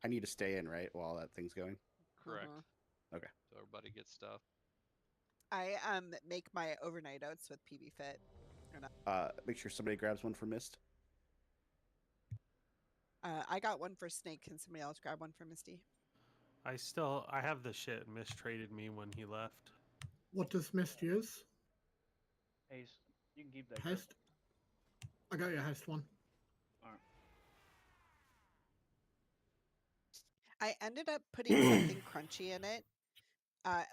I need to stay in, right, while that thing's going? Correct. Okay. So everybody gets stuff. I make my overnight oats with PB Fit. Make sure somebody grabs one for Mist. I got one for Snake. Can somebody else grab one for Misty? I have the shit. Mist traded me when he left. What does Mist use? Haste. You can keep that. Haste? I got your haste one. Alright. I ended up putting something crunchy in it.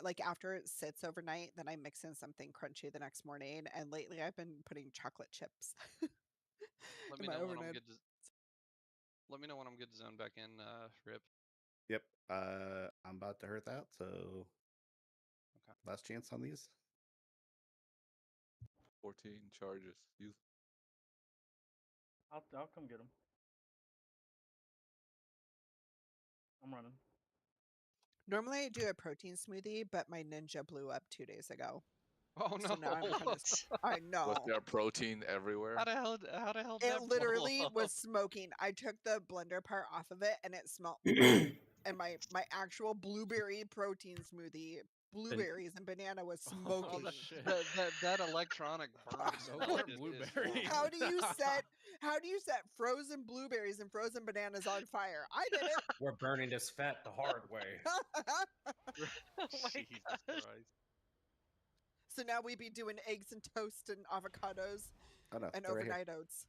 Like after it sits overnight, then I mix in something crunchy the next morning. And lately I've been putting chocolate chips. Let me know when I'm good to. Let me know when I'm good to zone back in, Rip. Yep. I'm about to hurt that, so Okay. last chance on these. 14 charges. Use. I'll come get them. I'm running. Normally I do a protein smoothie, but my Ninja blew up 2 days ago. Oh no! So now I'm kind of. I know. Was there protein everywhere? How the hell? Did It that blow literally up? was smoking. I took the blender part off of it, and it smelled. And my actual blueberry protein smoothie, blueberries and banana was smoking. That electronic burn smell is blueberry. How do you set frozen blueberries and frozen bananas on fire? I did it. We're burning this fat the hard way. Jesus Christ. So now we be doing eggs and toast and avocados Oh no, and they're right here. overnight oats.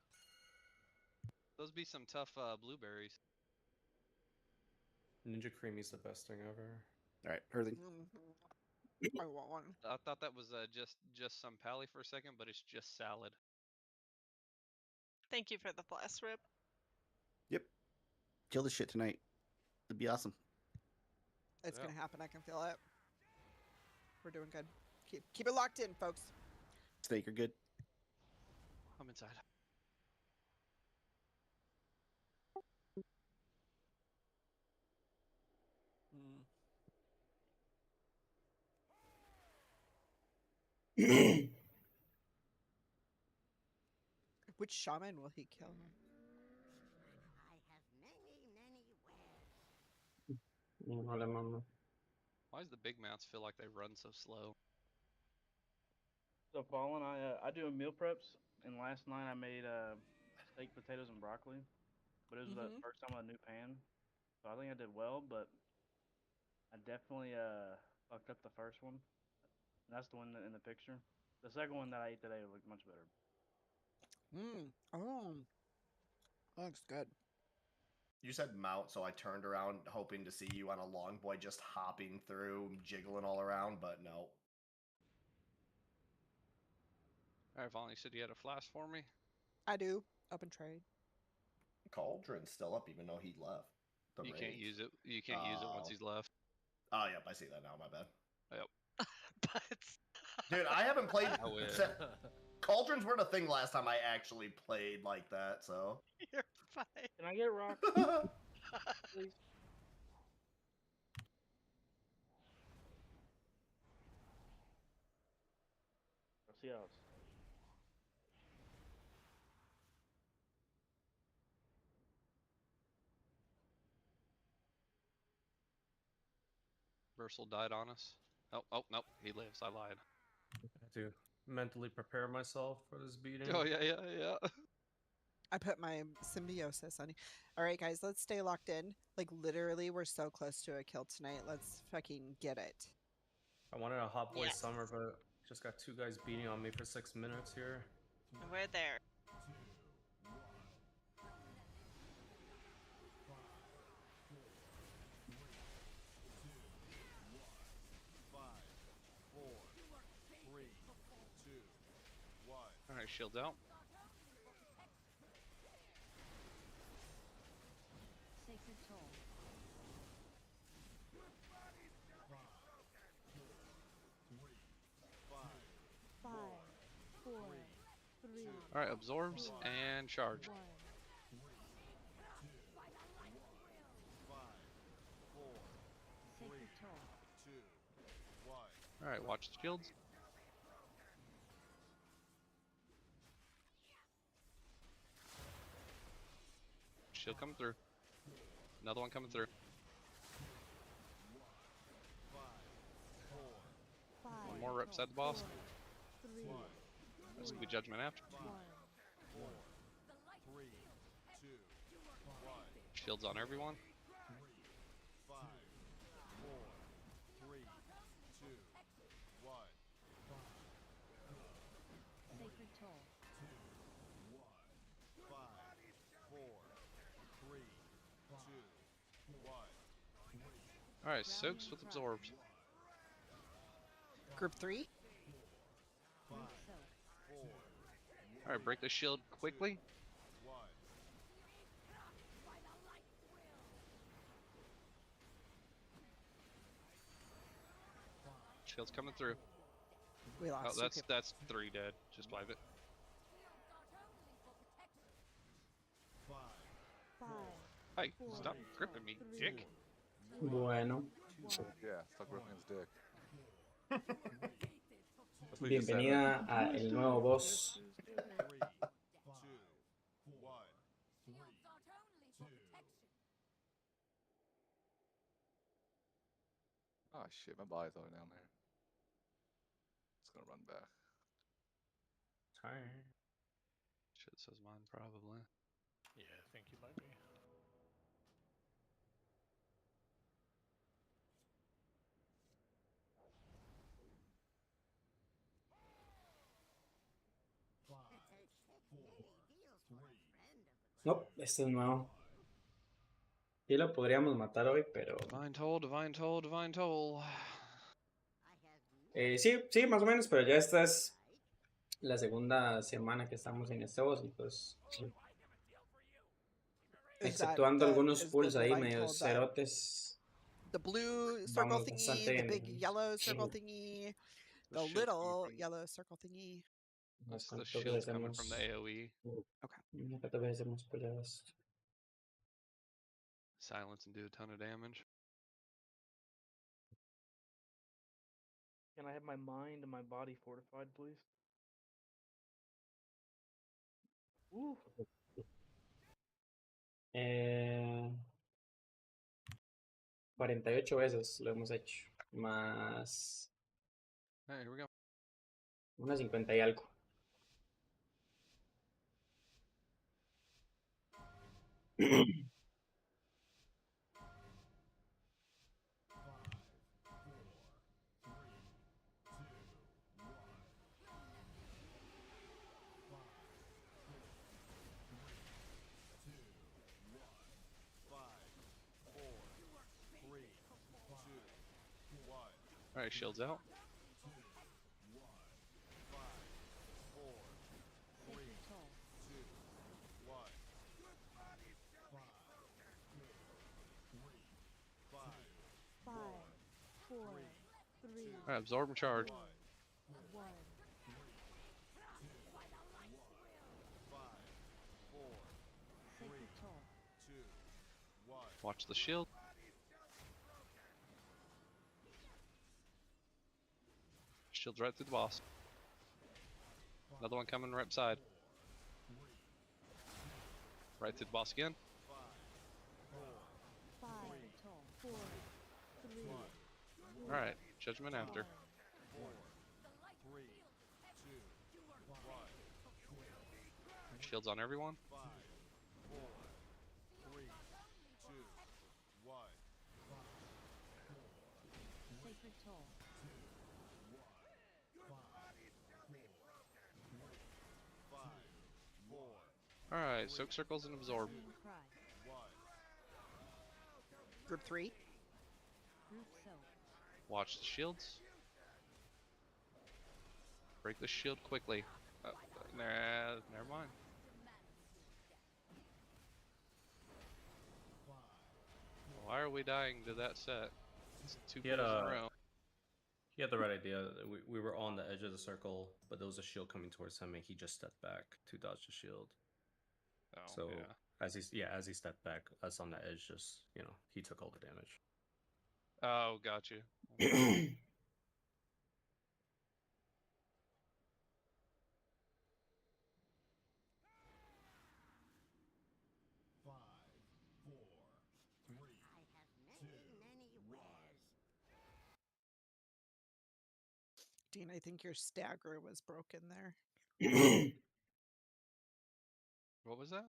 Those be some tough blueberries. Ninja Creamy's the best thing ever. All right, Hurling. I want one. I thought that was just some pally for a second, but it's just salad. Thank you for the blast, Rip. Yep. Kill this shit tonight. It'd be awesome. It's gonna happen. I can feel it. We're doing good. Keep it locked in, folks. Snake, you're good. I'm inside. Which shaman will he kill? Why does the big mounts feel like they run so slow? So Fallen, I do meal preps, and last night I made steak, potatoes, and broccoli. But it was the first time with a new pan, so I think I did well. But I definitely fucked up the first one. That's the one in the picture. The second one that I ate today looked much better. Oh, that looks good. You said mount, so I turned around hoping to see you on a long boy just hopping through, jiggling all around, but no. Alright, Vaughn, you said you had a flash for me? I do. Up and trade. Cauldron's still up even though he left. You can't use it. You can't use it once he's left. Oh, yep, I see that now, my bad. Yep. But Dude, I haven't played... I will. Cauldrons weren't a thing last time I actually played like that, so... You're fine. Can I get rock? Please. Gracias. Versal died on us. Oh, nope, he lives. I lied. I have to mentally prepare myself for this beating. Oh, yeah. I put my symbiosis on you. All right, guys, let's stay locked in. Like, literally, we're so close to a kill tonight. Let's fucking get it. I wanted a hot boy Yes. summer, but just got 2 guys beating on me for 6 minutes here. We're there. Alright, shields out. Alright, absorbs and charge. Alright, watch the shields. Shield come through. Another one coming through. One more rep beside the boss. That's gonna be judgment after. Shields on everyone. Alright, soaks with absorbs. Group 3. Alright, break the shield quickly. Shield's coming through. We lost. Oh, that's 3 dead. Just wipe it. Hey, stop gripping me, dick. Bueno. Yeah, stop gripping his dick. Bienvenida a el nuevo boss. Oh shit, my body's all down there. It's gonna run back. Sorry. Shit says mine probably. Yeah, I think you might be. No, este es nuevo. Sí lo podríamos matar hoy, pero... Divine Toll, Divine Toll, Divine Toll. Sí, más o menos, pero ya esta es la segunda semana que estamos en este boss y pues... Exceptuando algunos pulls ahí medio cerotes. The blue circle Vamos thingy, bastante the bien. big yellow circle thingy, the little yellow circle thingy. That's the shield coming from the AoE. Okay. ¿Cuántas veces hemos peleado esto? Silence and do a ton of damage. Can I have my mind and my body fortified, please? Ooh. 48 veces lo hemos hecho. Más... Hey, here we go. Unas 50 y algo. Alright, shields out. Alright, absorb and charge. Watch the shield. Shield's right through the boss. Another one coming right beside. Right through the boss again. Alright, judgment after. Shields on everyone. Alright, soak circles and absorb. Group 3. Watch the shields. Break the shield quickly. Nah, never mind. Why are we dying to that set? It's 2 pulls in a row. He had the right idea. We were on the edge of the circle, but there was a shield coming towards him, and he just stepped back to dodge the shield. Oh, so yeah. as he stepped back, us on the edge, just he took all the damage. Oh, got you. Dean, I think your stagger was broken there. What was that?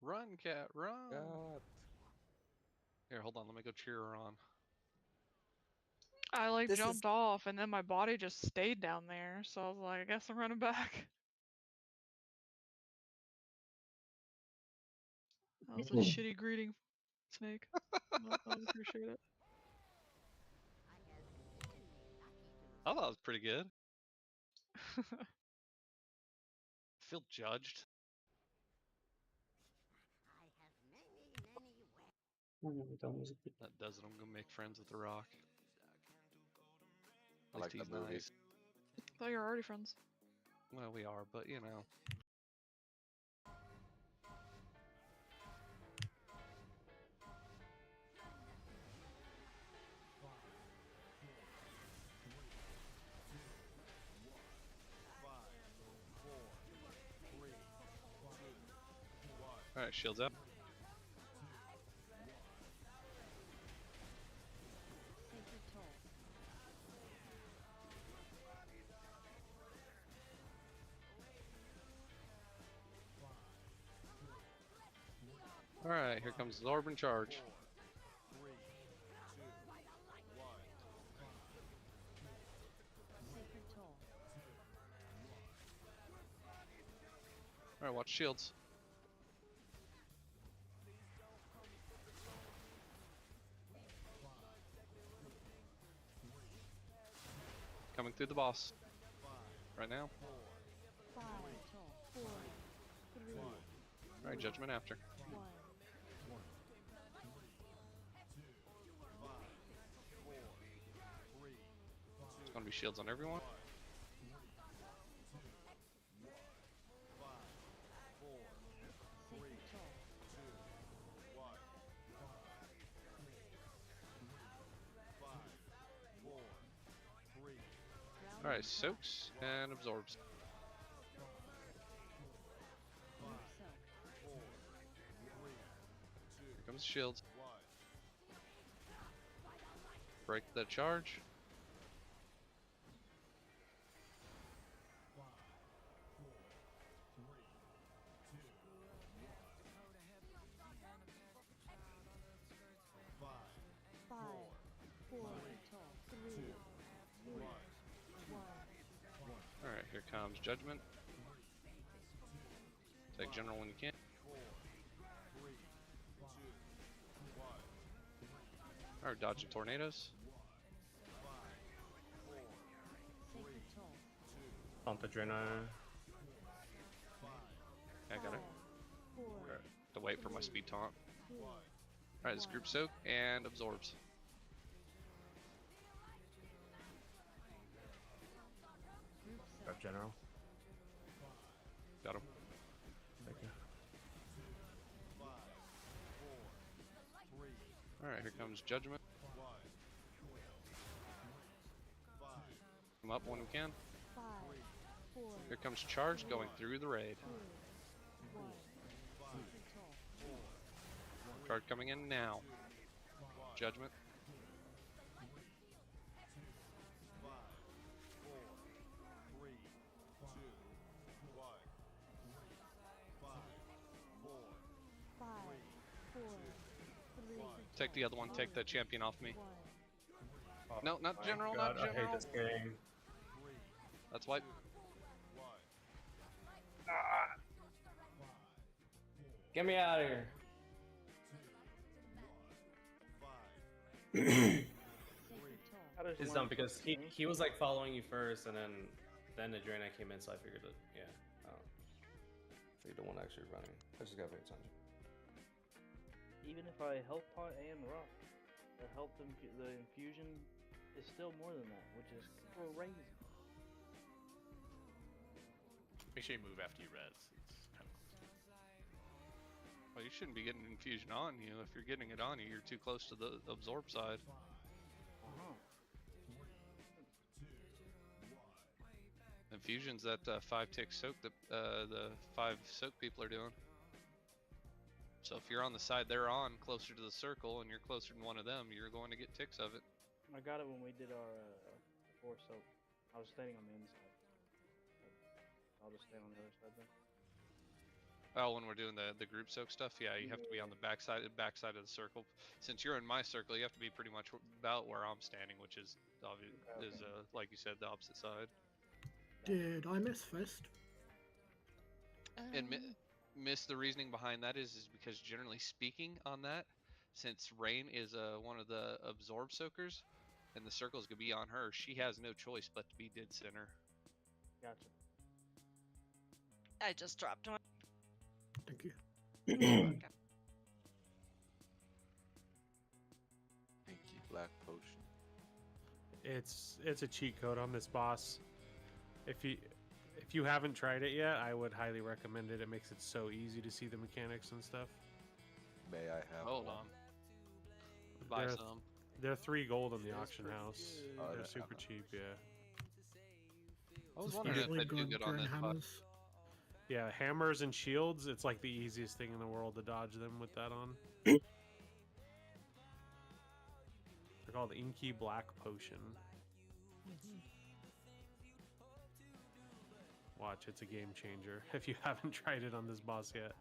Run, cat, run! God. Here, hold on. Let me go cheer her on. I like This is- jumped off and then my body just stayed down there, so I was like, I guess I'm running back. That was a shitty greeting, Snake. I don't appreciate it. I thought it was pretty good. Feel judged. That does it. I'm gonna make friends with the Rock. I like that movie. Nice. Thought you were already friends. Well, we are, but you know. All right, shields up. All right, here comes Zorb in charge. All right, watch shields. Coming through the boss. Right now. Alright, judgment after. It's gonna be shields on everyone. Alright, soaks and absorbs. Here comes shields. Break the charge. Alright, here comes judgment. Take general when you can. Alright, dodging tornadoes. Pump adrenaline. I got it. Right, to wait for my speed taunt. Alright, this group soak and absorbs. Grab general. Got him. Thank you. Alright, here comes judgment. Come up when we can. Here comes charge going through the raid. Charge coming in now. Judgment. Take the other one, take the champion off me. No, not general, God, not general. I hate this game. That's wipe. Get me out of here. It's dumb because he was like following you first, and then the Adrena came in, so I figured it. Yeah, so you don't want actually running. I just gotta pay attention. Even if I health pot and rock, the the infusion is still more than that, which is crazy. Make sure you move after you res. It's kind of... Well, you shouldn't be getting infusion on you. If you're getting it on you, you're too close to the absorb side. confusions that 5-tick soak the 5 soak people are doing. So if you're on the side they're on, closer to the circle, and you're closer than one of them, you're going to get ticks of it. I got it when we did our 4 soak. I was standing on the inside. I'll just stand on the other side then. Oh, when we're doing the group soak stuff, yeah, you have to be on the backside of the circle. Since you're in my circle, you have to be pretty much about where I'm standing, which is like you said, the opposite side. Did I miss first? And miss the reasoning behind that is because generally speaking on that, since Rain is one of the absorb soakers, and the circle's gonna be on her, she has no choice but to be dead center. Gotcha. I just dropped one. Thank you. Inky black potion. It's a cheat code on this boss. If you haven't tried it yet, I would highly recommend it. It makes it so easy to see the mechanics and stuff. May I have Hold one? on. Buy some. They're 3 gold in the auction house. Oh, They're yeah, super cheap, yeah. I was wondering if they'd do good on this boss. Yeah, hammers and shields, it's like the easiest thing in the world to dodge them with that on. They're called Inky Black Potion. Watch, it's a game changer if you haven't tried it on this boss yet.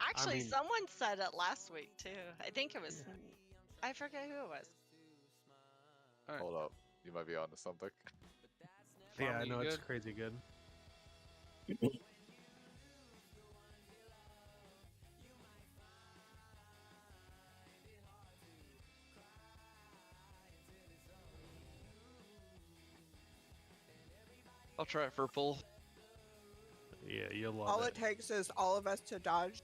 Actually, someone said it last week too. I think it was. I forget who it was. Right. Hold up. You might be onto something. Yeah, I know, it's crazy good. I'll try it for a pull. Yeah, you'll love All it. it takes is all of us to dodge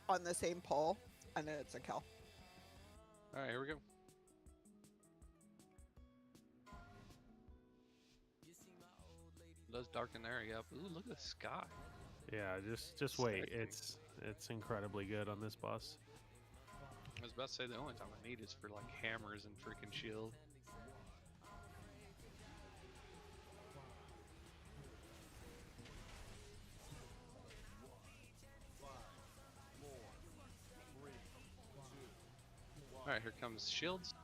on the same pole, and then it's a kill. Alright, here we go. It does darken the area up. Ooh, look at the sky. Yeah, just wait. It's incredibly good on this boss. I was about to say the only time I need is for like hammers and freaking shield. Alright, here comes shields.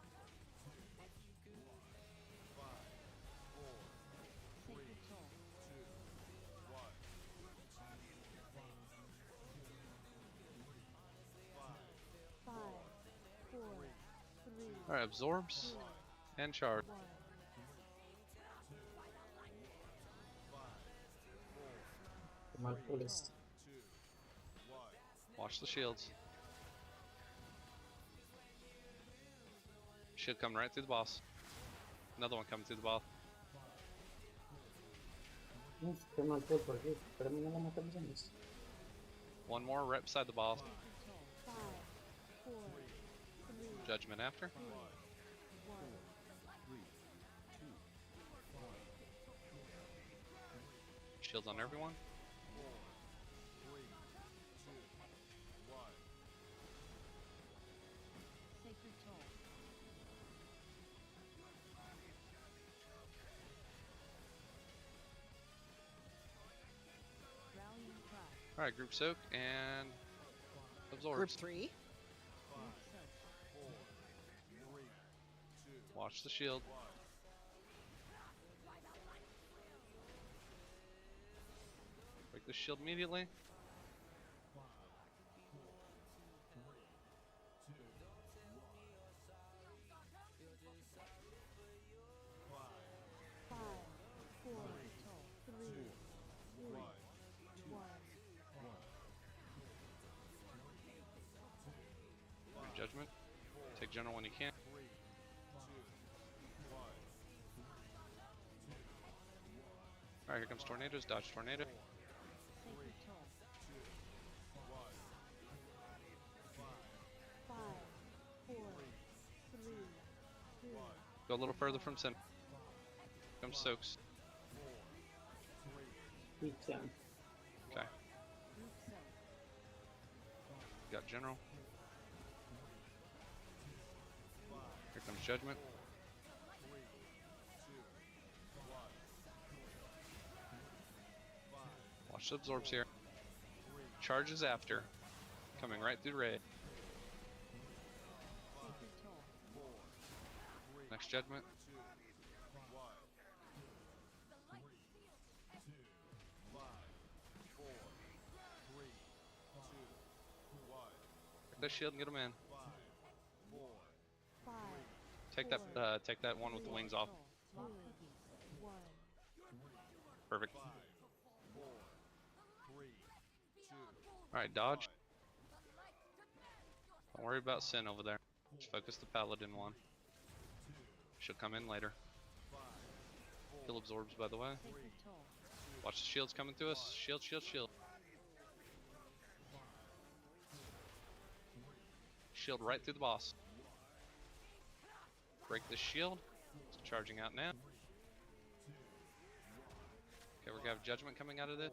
Alright, absorbs and charge. Watch the shields. Shield come right through the boss. Another one coming through the ball. One more right beside the boss. Judgment after. Shields on everyone. Alright, group soak and absorbs. Group 3. Watch the shield. Break the shield immediately. Judgment. Take general when you can. Alright, here comes tornadoes. Dodge tornado. Go a little further from center. Comes soaks. Okay. Got general. Here comes judgment. Watch the absorbs here. Charges after. Coming right through red. Next judgment. Take that shield and get him in. Take that one with the wings off. Perfect. Alright, dodge. Don't worry about Sin over there. Just focus the Paladin one. She'll come in later. Kill absorbs, by the way. Watch the shields coming through us. Shield, shield, shield. Shield right through the boss. Break the shield. It's charging out now. Okay, we're gonna have judgment coming out of this.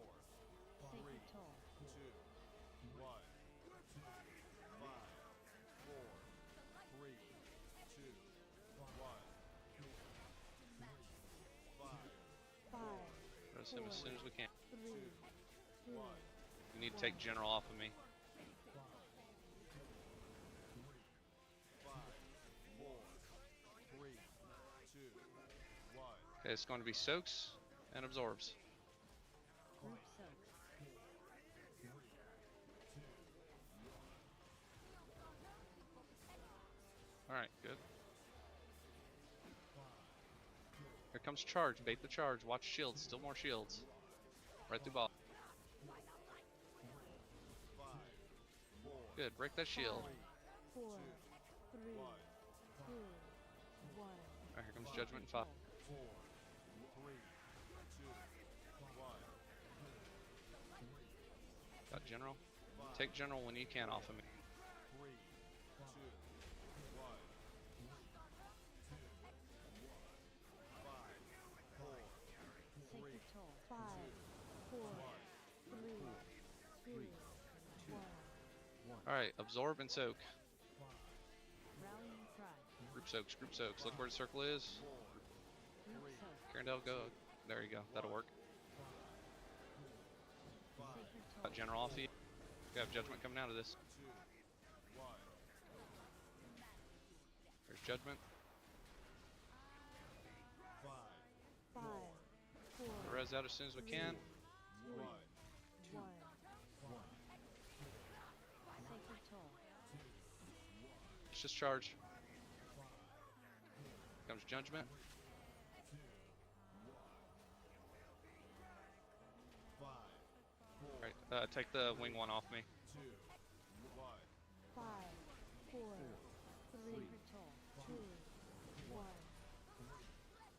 Press him as soon as we can. We need to take general off of me. Okay, it's going to be soaks and absorbs. Alright, good. Here comes charge. Bait the charge. Watch shields. Still more shields. Right through ball. Good. Break that shield. Alright, here comes judgment in 5. Got general. Take general when you can off of me. Alright, absorb and soak. Group soaks. Look where the circle is. Carindel, go. There you go. That'll work. Got general off you. We have judgment coming out of this. There's judgment. Res out as soon as we can. Let's just charge. Comes judgment. Alright, take the wing one off me.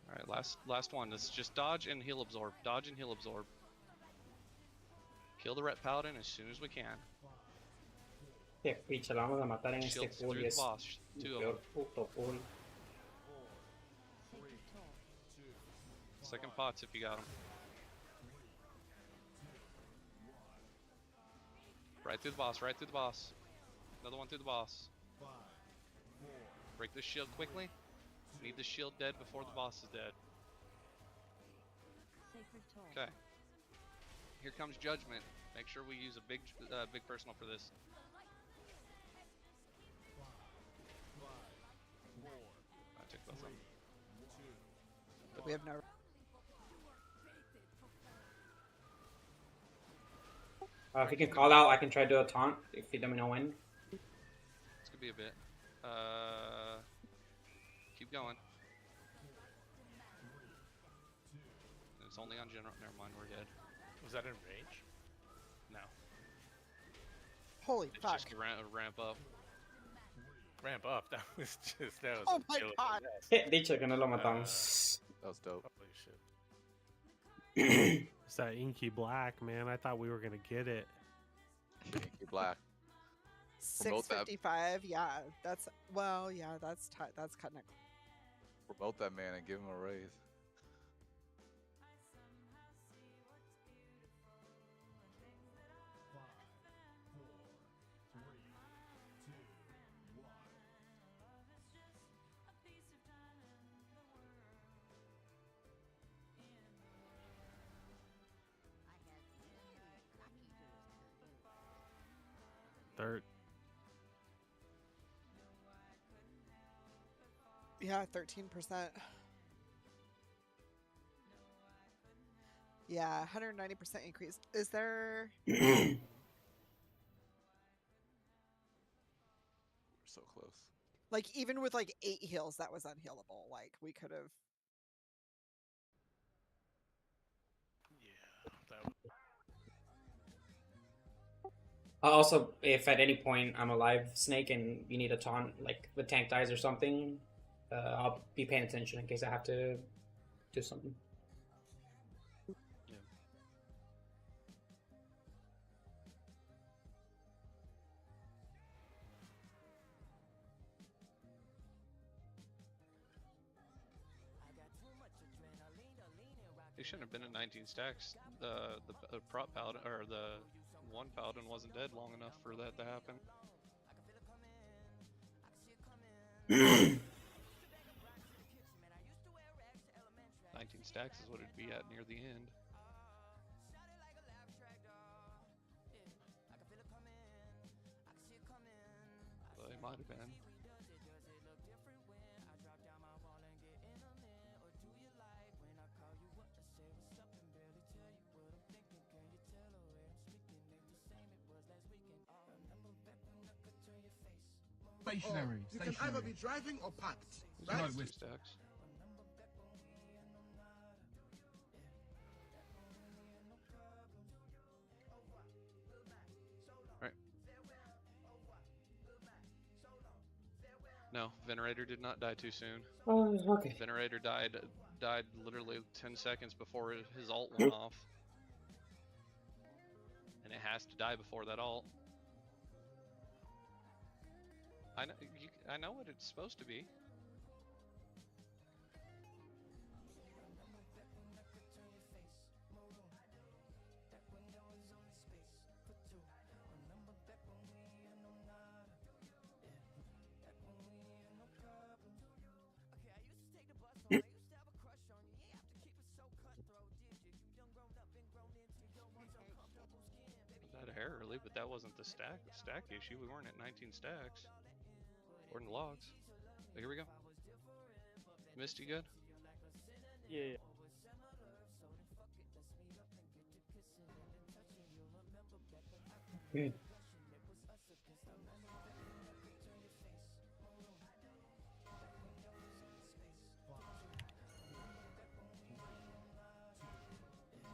Alright, last one. This is just dodge and heal absorb. Dodge and heal absorb. Kill the ret paladin as soon as we can. Qué picha, la vamos a matar en este Shields pool through y the es boss. el Two of peor them. puto pool. Second pots if you got them. Right through the boss, right through the boss. Another one through the boss. Break this shield quickly. Need the shield dead before the boss is dead. Okay. Here comes judgment. Make sure we use a big personal for this. I took both of them. We have no. If you can call out, I can try to do a taunt if you let me know when. This could be a bit. Keep going. It's only on general. Never mind, we're dead. Was that in range? No. Holy It's fuck. just ramp up. Ramp up. That was just. That was Oh my killer. god. Dicho que no lo matamos. That was dope. Holy shit. It's that inky black, man. I thought we were gonna get it. Inky black. Promote that. 655. Yeah, that's well. Yeah, that's cutting it. Promote that man and give him a raise. Yeah, 13%. Yeah, 190% increase. Is there? We're so close. Like, even with like 8 heals, that was unhealable. Like, we could have. Also, if at any point I'm a live snake and you need a taunt, like the tank dies or something, I'll be paying attention in case I have to do something. He shouldn't have been at 19 stacks. The prop paladin or the one paladin wasn't dead long enough for that to happen. 19 stacks is what it'd be at near the end. Well, it might have been. Stationary. You can either be driving or parked. Right? Two stacks. Right. No, Venerator did not die too soon. Oh, okay. Venerator died literally 10 seconds before his ult went off. And it has to die before that ult. I know what it's supposed to be. That hair early, but that wasn't the stack issue. We weren't at 19 stacks. According to logs. But here we go. Misty good? Yeah. Good.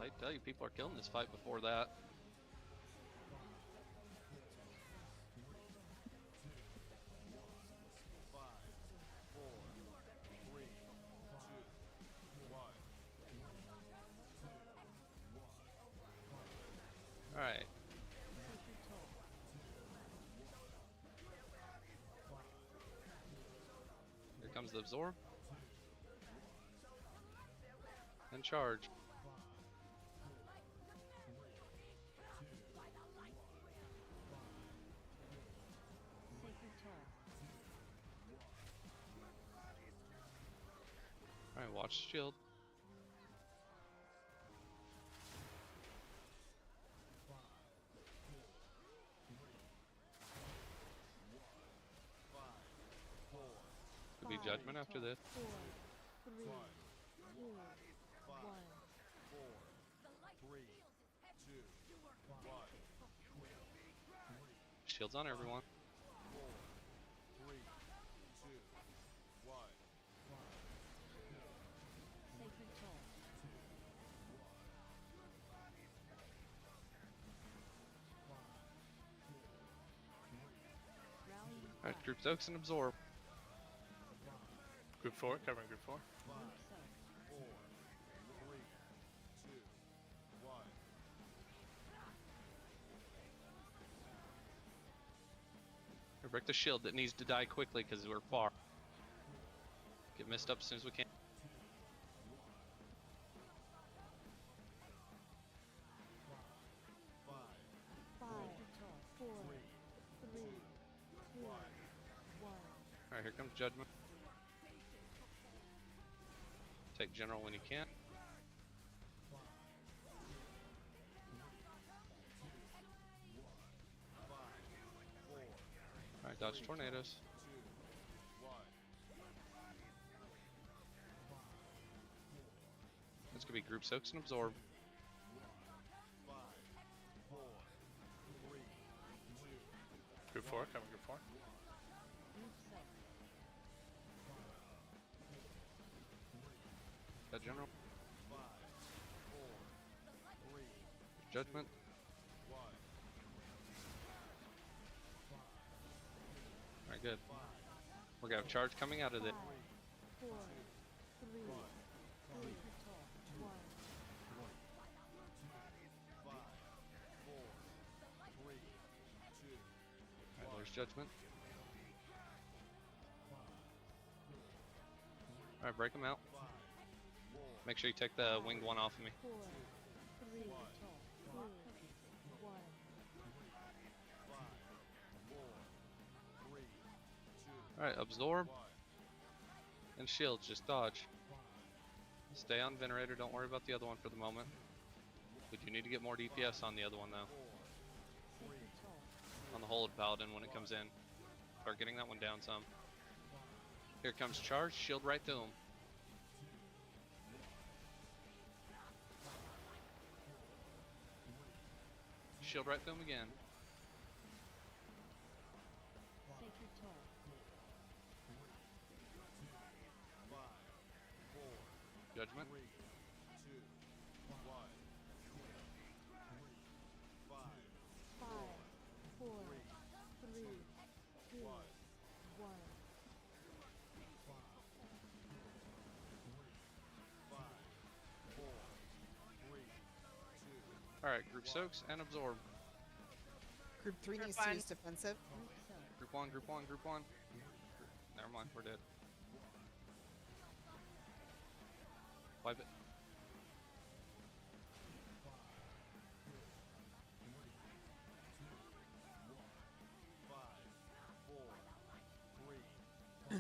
I tell you, people are killing this fight before that. Alright. Here comes the absorb. And charge. Alright, watch shield. Could be judgment after this. 4, 3, 2, 1. Shields on everyone. Alright, group soaks and absorb. Group 4, covering group 4. Here, break the shield that needs to die quickly because we're far. Get missed up as soon as we can. Alright, here comes judgment. Take general when you can. Dodge tornadoes. It's gonna be group soaks and absorb. Group 4, coming group 4. That general. Judgment. Alright, good. We're gonna have charge coming out of it. 4, 3, 2, 1. Alright, there's judgment. Alright, break them out. Make sure you take the winged one off of me. 4, 3, 2, 1. Alright, absorb. And shield, just dodge. Stay on Venerator, don't worry about the other one for the moment. We do need to get more DPS on the other one though. On the Hold Paladin when it comes in. Start getting that one down some. Here comes charge, shield right through him. Shield right through him again. Judgment. 5, 4, 3, 2, 1. Alright, group soaks and absorb. Group 3 Group needs one. to use defensive. Group 1, group 1, group 1. Never mind, we're dead. Wipe it.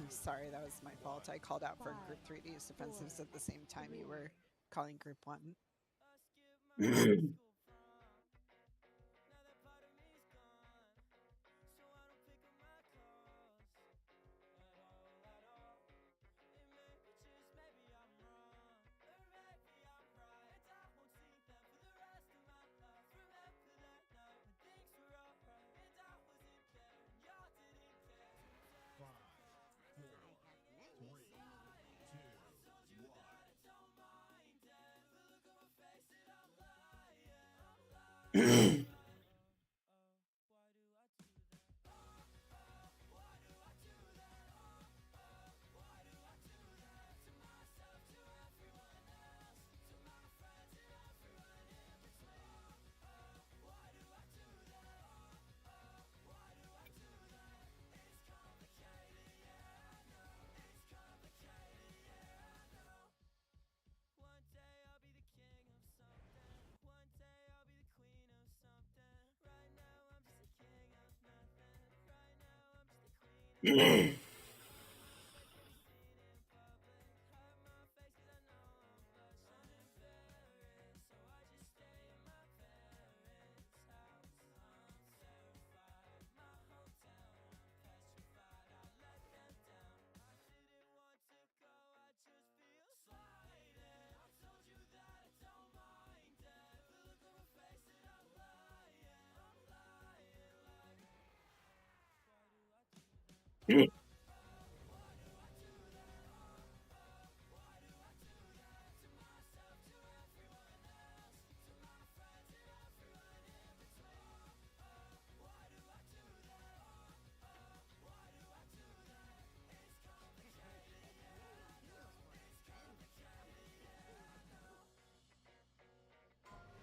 Sorry, that was my fault. I called out for Group 3 to use defensives at the same time you were calling Group 1.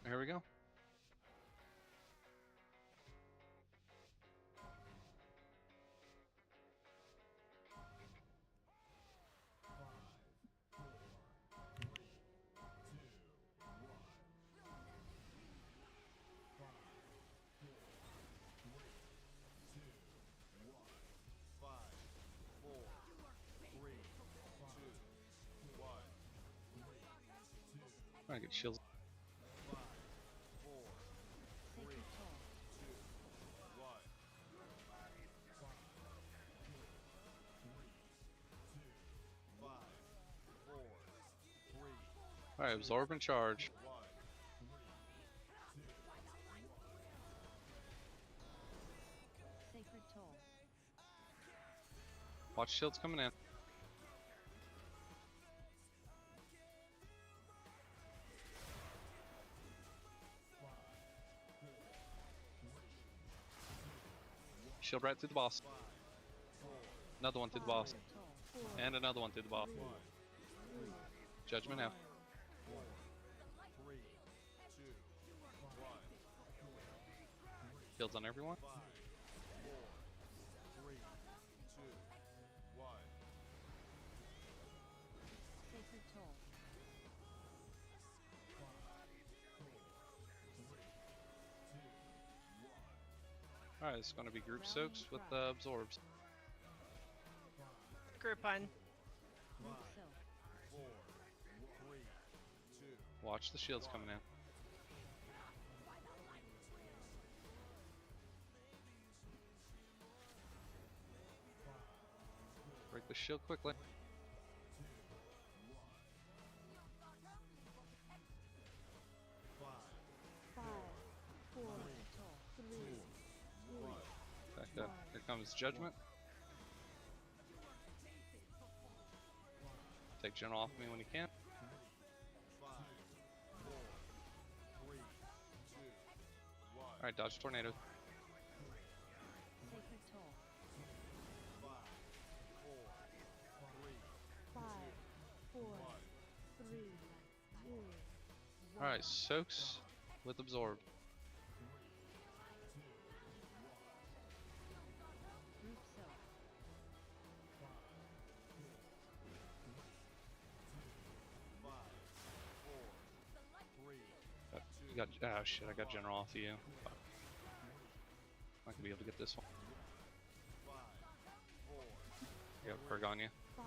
Here we go. I get shields. Alright, absorb and charge. Sacred toll. Watch shields coming in. Shield right through the boss. Another one through the boss. And another one through the boss. Judgment now. Shields on everyone. Sacred toll. Alright, it's going to be group soaks with absorbs. Group on. Watch the shields coming in. Break the shield quickly. Back up. Here comes Judgment. Take General off me when you can. Alright, dodge tornado. Sacred toll. 5, 4, 3, 2, 1. Alright, soaks with absorb. Group soak. You got, oh shit, I got General off of you. Fuck. I'm not gonna be able to get this one. I got Perg on you. 5,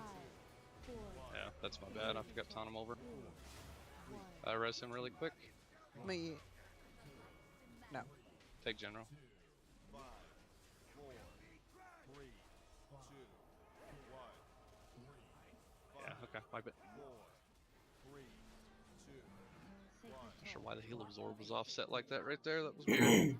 4, Yeah, that's my bad. I forgot to taunt him over. Res him really quick. Me. No. Take General. Yeah, okay, wipe it. Not sure why the heal absorb was offset like that right there. That was weird.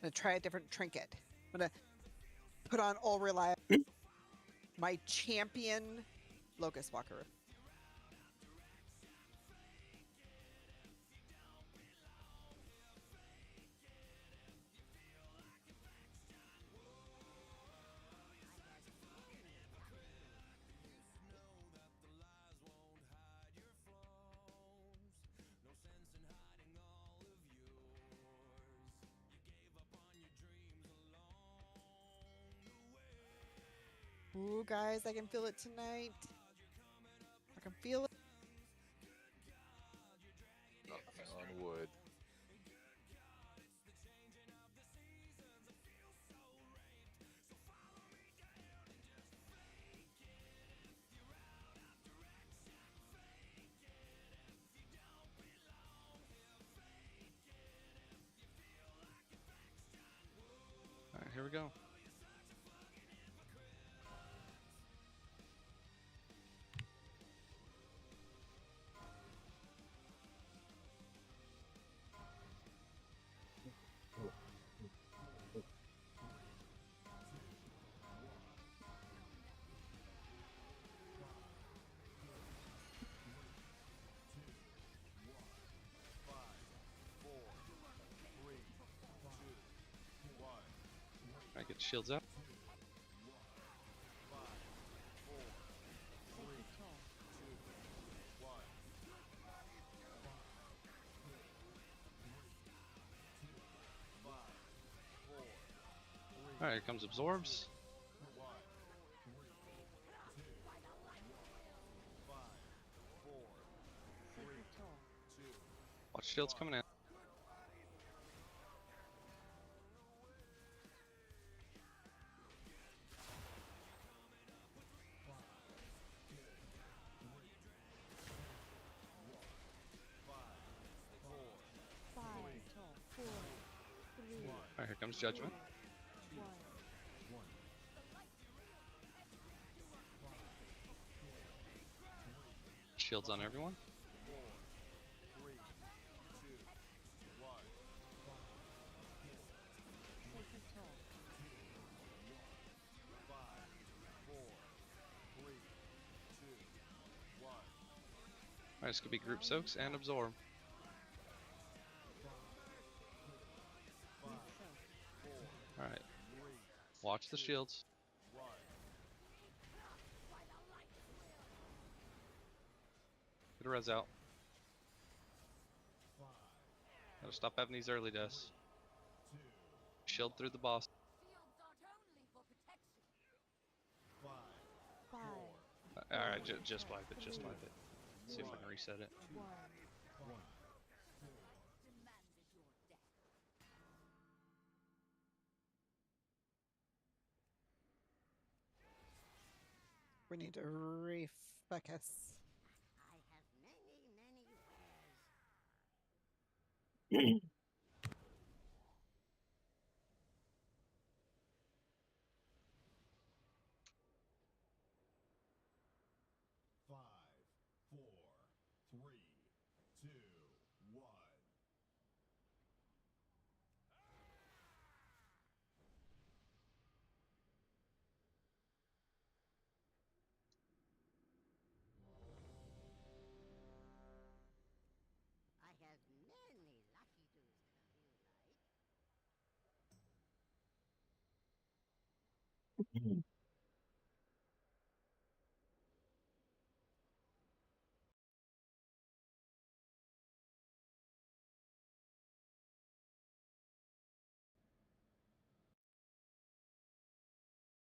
I'm gonna try a different trinket. I'm gonna put on all reliable. My champion Locust Walker. Ooh, guys, I can feel it tonight. I can feel it. Knocking on wood. here we go. Alright, get shields up. Alright, here comes absorbs. Watch shields coming in. Alright, here comes Judgment. Shields on everyone. Alright, this could be group soaks and absorb. Alright. Watch the shields. Get a res out. Gotta stop having these early deaths. Shield through the boss. Alright, just wipe it, just wipe it. See if I can reset it. We need to refocus.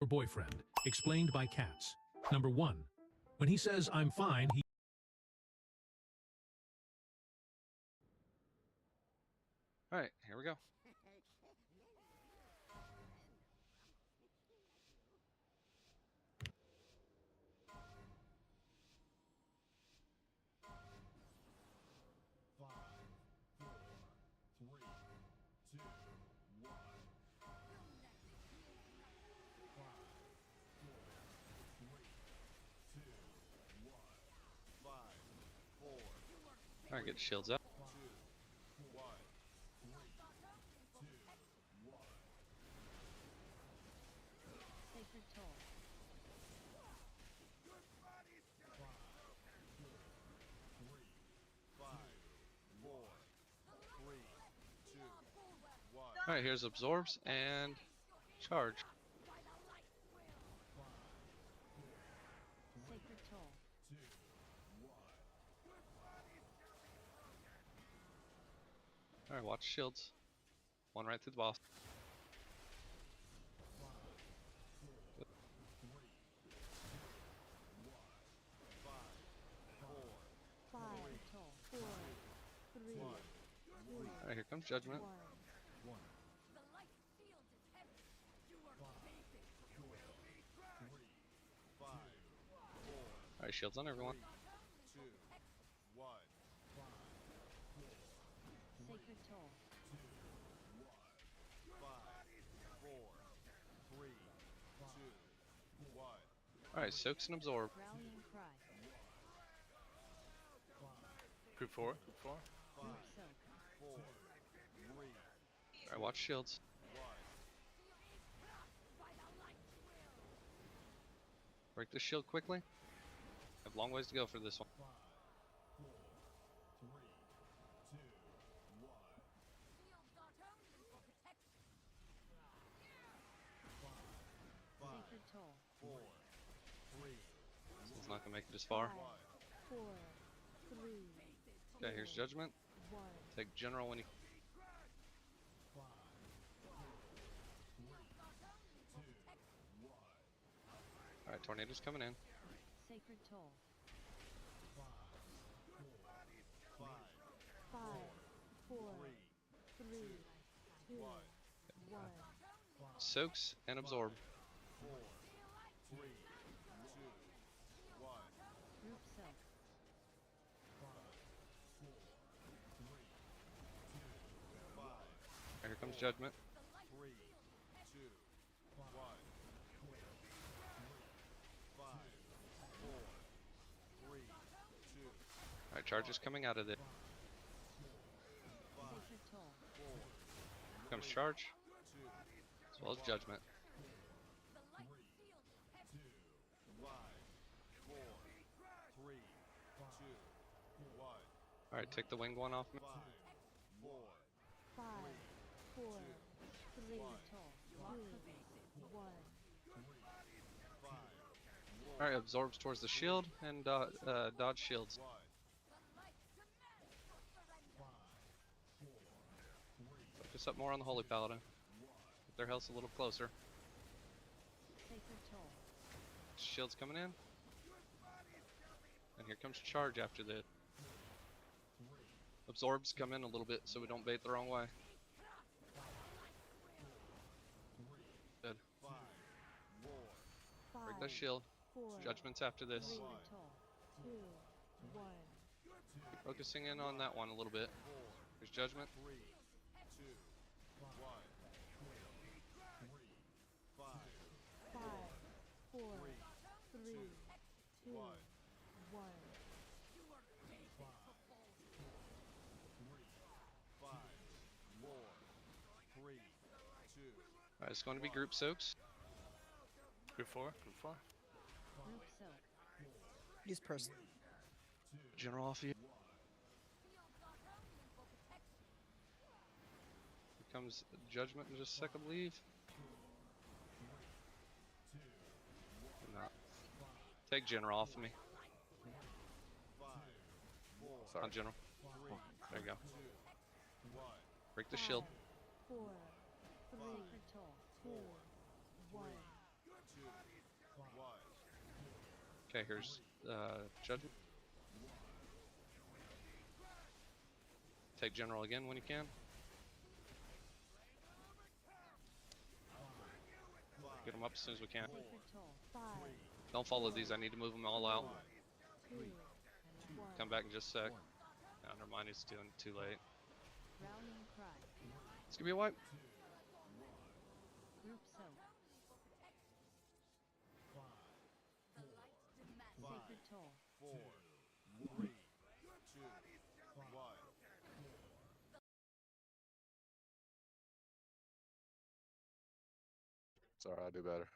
Your boyfriend, explained by Cats. Number 1. When he says, I'm fine, he... Alright, here we go. Alright, get the shields up. Alright, here's absorbs and charge. Alright, watch shields. One right through the boss. Alright, here comes Judgment. Alright, shields on everyone. Alright, soaks and absorb. Rallying cry. Group 4. Group 4. Group soak. Alright, watch shields. Break the shield quickly. Have long ways to go for this one. Sacred toll. It's not gonna make it as far. 5, 4, 3. Okay, here's judgment. 1. Take general when you. Alright, tornado's coming in. Sacred toll. 5, 4, 3, 2, 1. Soaks and absorb. Group soak. Here comes judgment. Alright, charge is coming out of it. Sacred toll. Comes charge. As well as judgment. Alright, take the winged one off me. 5, 4, 3, 2, 1. Alright, absorbs towards the shield and dodge shields. Focus up more on the Holy Paladin. Get their health a little closer. Sacred toll. Shield's coming in. And here comes charge after the absorbs come in a little bit so we don't bait the wrong way. Good. Break that shield. 4, Judgment's after this. 3, toll. 2, 1. Keep focusing in on that one a little bit. Here's judgment. 5, 4, 3, 2, 1. Alright, it's going to be group soaks. Group 4. Group 4. Group soak. Use person. General off you. Here comes judgment in just a second, leave. Not. Take general off of me. Sorry. On general. There you go. Break the shield. 4, 3, toll. 2, 1. Okay, here's judgment. Take general again when you can. Get them up as soon as we can. Sacred toll. 5, Don't follow these. I need to move them all out. 2, 1. Come back in just a sec. No, never mind. It's too late. Rallying cry. It's gonna be a wipe. Group soak. Sacred toll. It's alright, I'll do better.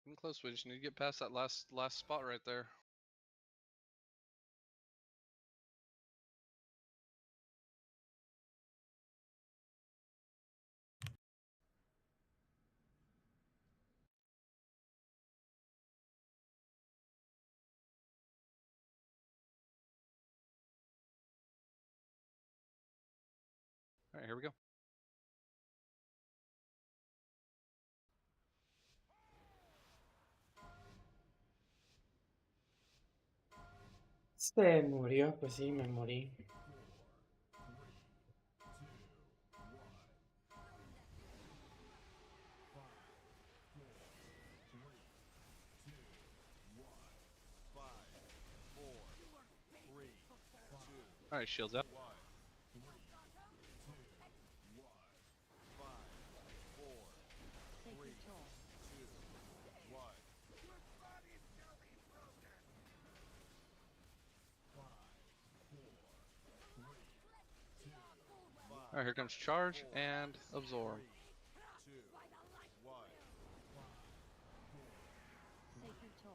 I'm close. We just need to get past that last spot right there. All right, here we go. Se murió, pues sí, me morí. All right, shields up. Sacred Toll. All right, here comes charge and absorb. Sacred Toll.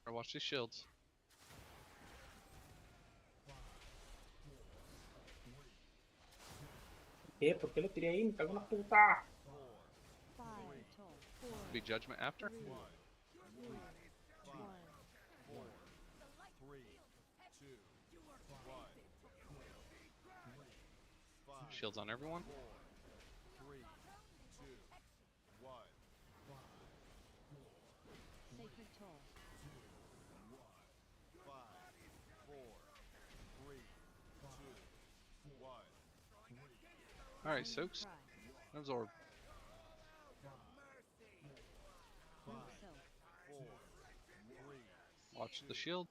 All right, watch these shields. ¿Qué? ¿Por qué lo tiré ahí? Me cago en la puta. Fire Toll. 4, Be judgment after. 3, 2, 1. Shields on everyone. Sacred Toll. All right, soaks. Absorb. Group Soak. Watch the shield.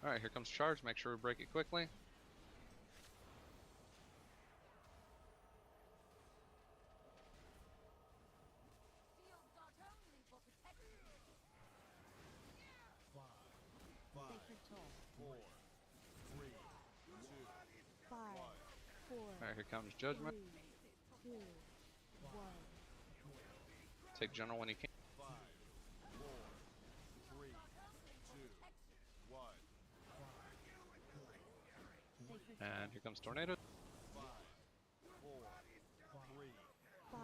All right, here comes charge. Make sure we break it quickly. Sacred Toll. 5, 4, All right, here comes judgment. 3, 2, 1. Take general when you can. Sacred And here comes tornado. 5,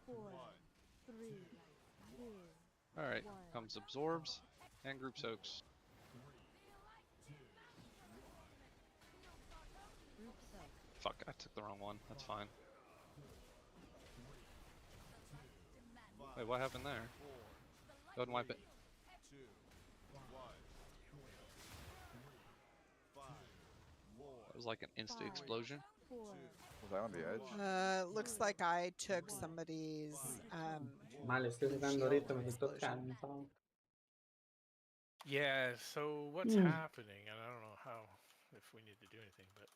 4, 3, 2, All right, 1. comes absorbs and group soaks. Group Soak. Fuck, I took the wrong one. That's fine. Wait, what happened there? Go ahead and wipe it. That was like an instant explosion. 4, Was I on the edge? Looks like I took somebody's Mal, estoy jugando ahorita, me siento cansado. Yeah, so what's Hmm. happening, and I don't know how, if we need to do anything, but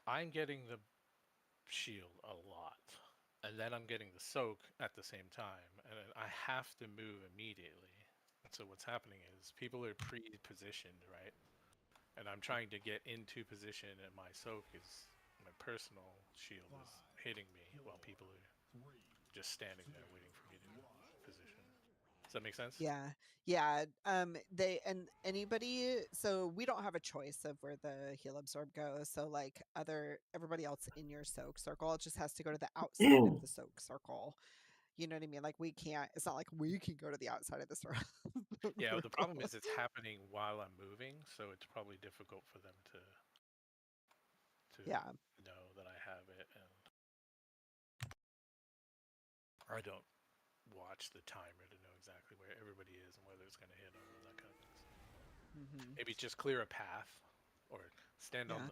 I'm getting the shield a lot, and then I'm getting the soak at the same time, and then I have to move immediately. So what's happening is people are pre-positioned, right? And I'm trying to get into position, and my soak is, my personal shield is hitting me while people are just standing there waiting for me to position. Does that make sense? Yeah. They and anybody, so we don't have a choice of where the heal absorb goes. So like everybody else in your soak circle, it just has to go to the outside of the soak circle. You know what I mean? Like we can't, it's not like we can go to the outside of the circle. Yeah, the problem is it's happening while I'm moving, so it's probably difficult for them to Yeah. know that I have it, and I don't watch the timer to know exactly where everybody is and whether it's going to hit them and that kind of thing. Maybe just clear a path, or stand on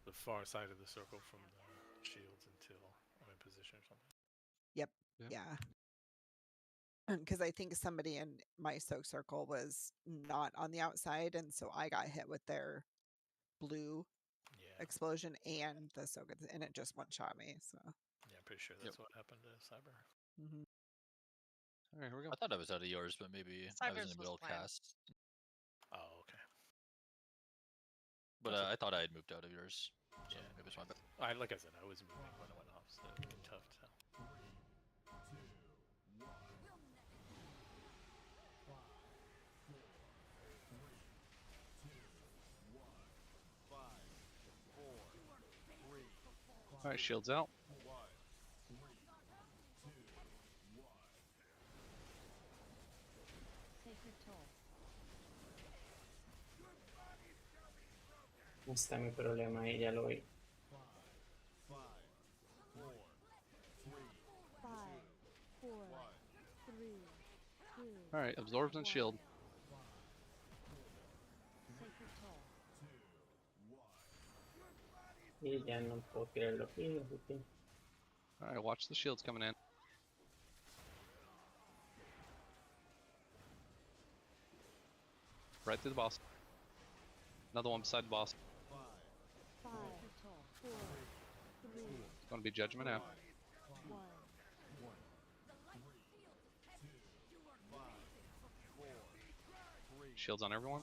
the far side of the circle from the shields until I'm in position or something. Yep. Yeah. Because I think somebody in my soak circle was not on the outside, and so I got hit with their blue explosion and the soak, and it just one shot me. So yeah, I'm pretty sure that's what happened to Cyber. All right, here we go. I thought I was out of yours, but maybe I was in Cyber's the middle was planned. cast. Oh, okay. But I thought I had moved out of yours. So Yeah, maybe it's my bad. like I said, I was moving when it went off, so it'd be tough to tell. All right, shields out. Está mi problema ahí, ya lo vi. 5, 4, 3, 2. Alright, absorbs and shield. Sacred toll. Y ya no puedo tirarlo aquí, así que... Alright, watch the shields coming in. Right through the boss. Another one beside the boss. 5, 4, 3, It's going to be judgment now. 1. Shields on everyone.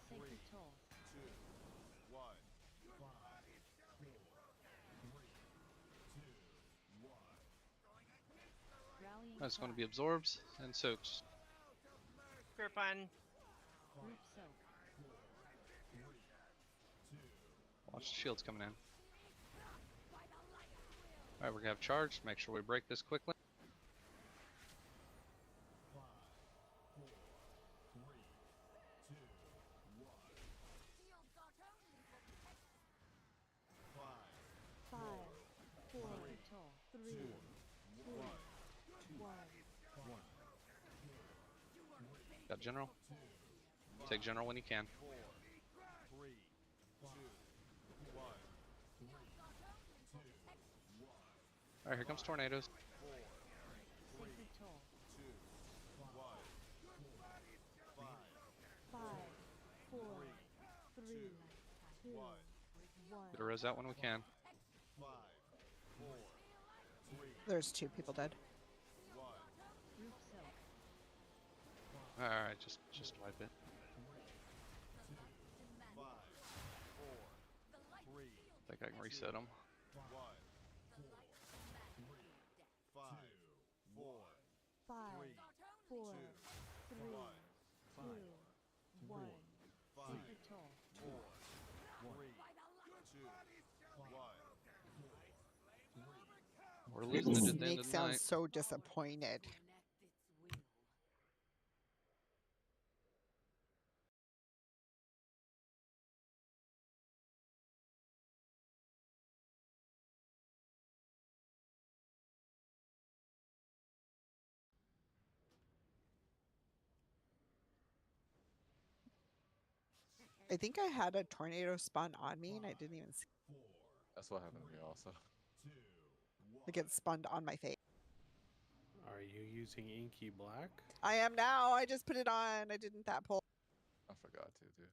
Sacred toll. Rallying That's going to cry. be absorbs and soaks. Group one. Group soak. Watch the shields coming in. Alright, we're going to have charge. Make sure we break this quickly. Five, four, three, two, one. Got general. Take general when you can. Alright, here comes tornadoes. Sacred toll. 5, 4, 3, 2, 1. Get a res out when we can. There's 2 people dead. Group soak. Alright, just wipe it. I think I can reset them. 5, 4, 3, 2, 1. Sacred toll. We're losing it at the end Snake of the sounds night. so disappointed. I think I had a tornado spawn on me and I didn't even see. That's what happened to me also. Like it spawned on my face. Are you using inky black? I am now. I just put it on. I didn't that pull. I forgot to, dude.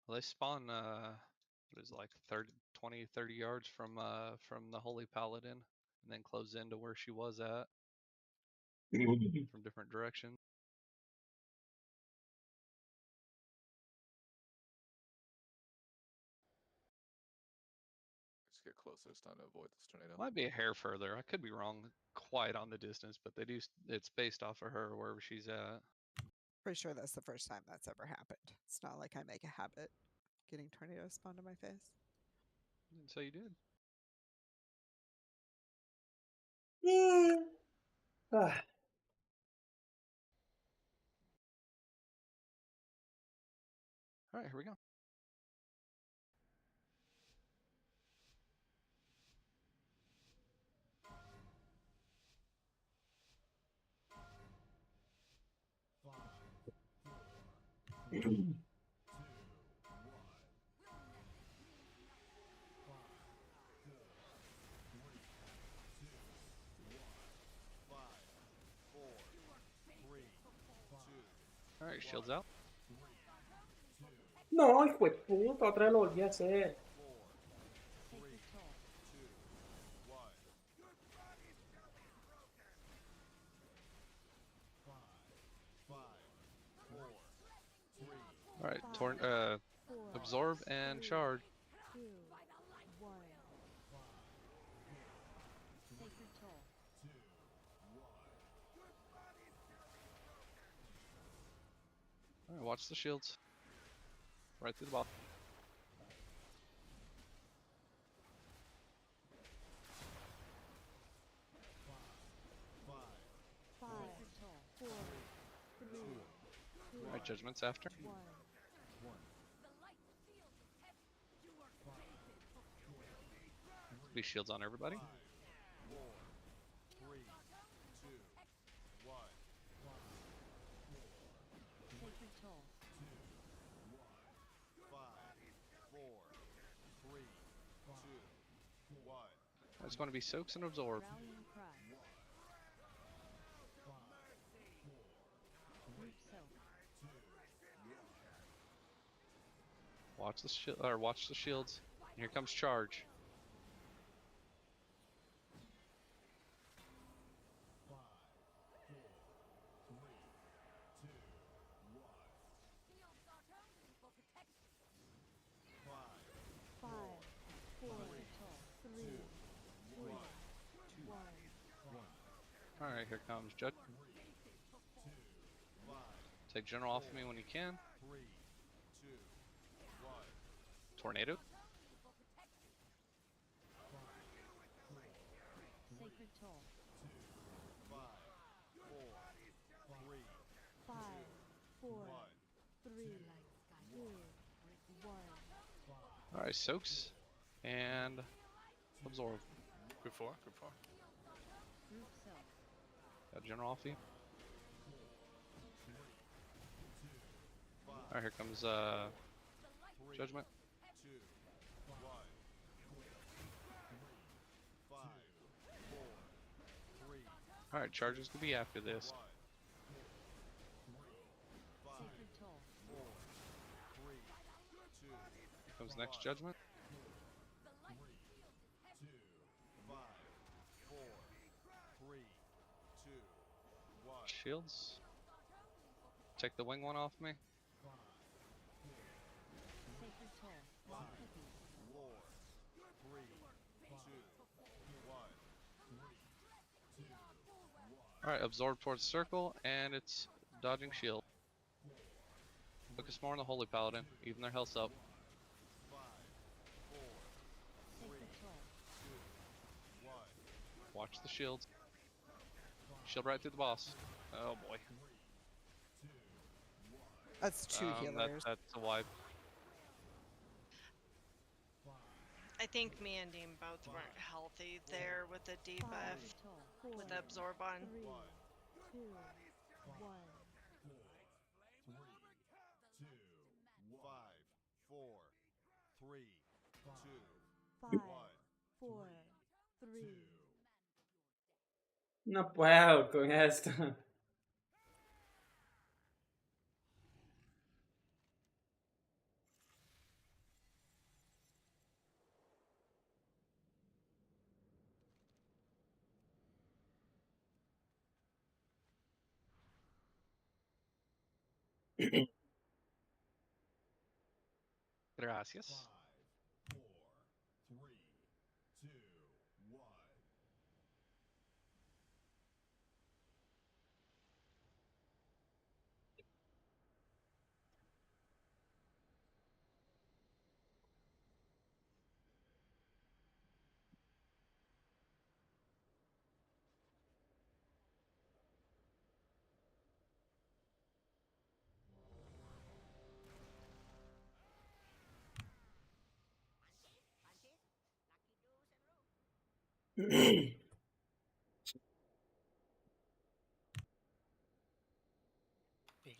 Well, they spawn, what is it, like 20, 30 yards from the Holy Paladin, and then close into where she was at from different directions. Just get closer this time to avoid this tornado. Might be a hair further. I could be wrong quite on the distance, but they do. It's based off of her wherever she's at. Pretty sure that's the first time that's ever happened. It's not like I make a habit getting tornadoes spawned on my face. Didn't say you did. Ah. All right, here we go. All right, shields out. No, hijo de puta, otra vez lo volví a hacer. Sacred toll. All right, 5, 4, absorb and 3, charge. 2, 1. Sacred toll. All right, watch the shields. Right through the ball. Five, 4, Alright, Judgment's after. Be shields on everybody. Sacred Toll. It's going to be soaks and absorb. Rallying Cry. Root Soak. Watch the watch the shields. Here comes charge. Five, four, three, two, one. Alright, here comes Judge. Take general off of me when you can. Tornado. Sacred Toll. Five, four, three, two, one. Alright, soaks and absorb. Group 4, group 4. Root Soak. Got general off you. Alright, here comes Judgment. Alright, charges to be after this. Sacred Toll. Here comes next Judgment. Shields. Take the wing one off me. Sacred Toll. Alright, absorb towards circle, and it's dodging shield. Focus more on the Holy Paladin, even their health's up. Sacred Toll. Watch the shields. Shield right through the boss. Oh boy. That's two healers. That's a wipe. I think me and Dean both weren't healthy there with the debuff, with the absorb on. 3, 2, 1. 5, 4, 3. No puedo con esto. Gracias. Inky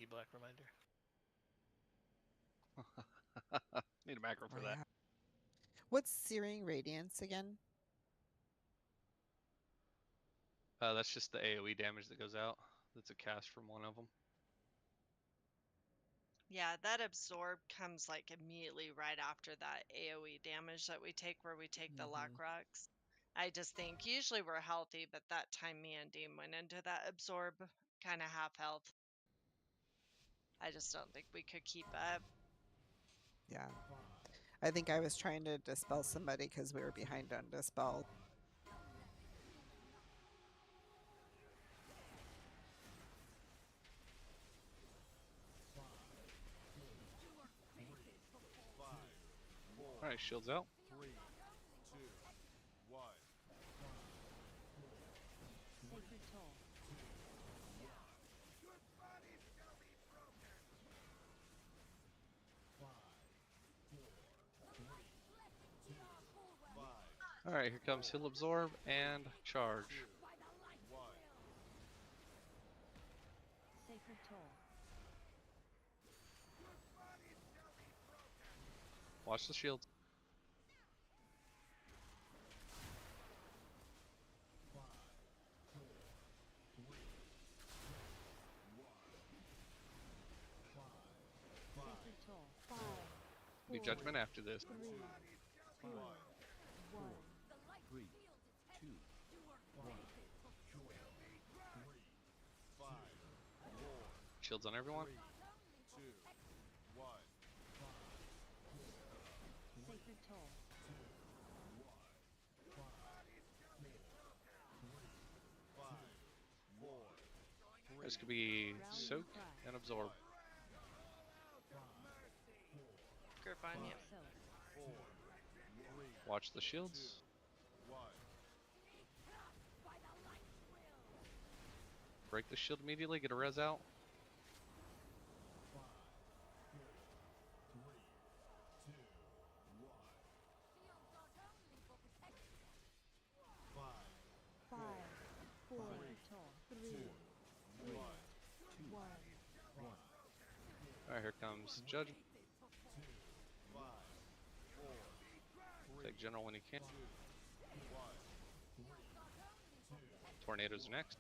Black reminder. Need a macro for that. What's Searing Radiance again? That's just the AoE damage that goes out. That's a cast from one of them. Yeah, that absorb comes like immediately right after that AoE damage that we take, where we take the luck rocks. I just think usually we're healthy, but that time me and Dean went into that absorb kind of half health. I just don't think we could keep up. Yeah. I think I was trying to dispel somebody because we were behind on dispel. Alright, shields out. Sacred Toll. Alright, here comes Heal Absorb and Charge. Sacred Toll. Watch the shields. Sacred Toll. 5, New 4, Judgment after this. 3, 2, 1. 3, 2, 1. Shields on everyone. Sacred Toll. This could be Soak and Absorb. Grip on you. Watch the shields. Break the shield immediately, get a res out. Five, 4, 3, 2, 1. Alright, here comes Judgment. Take General when he can. Tornadoes are next.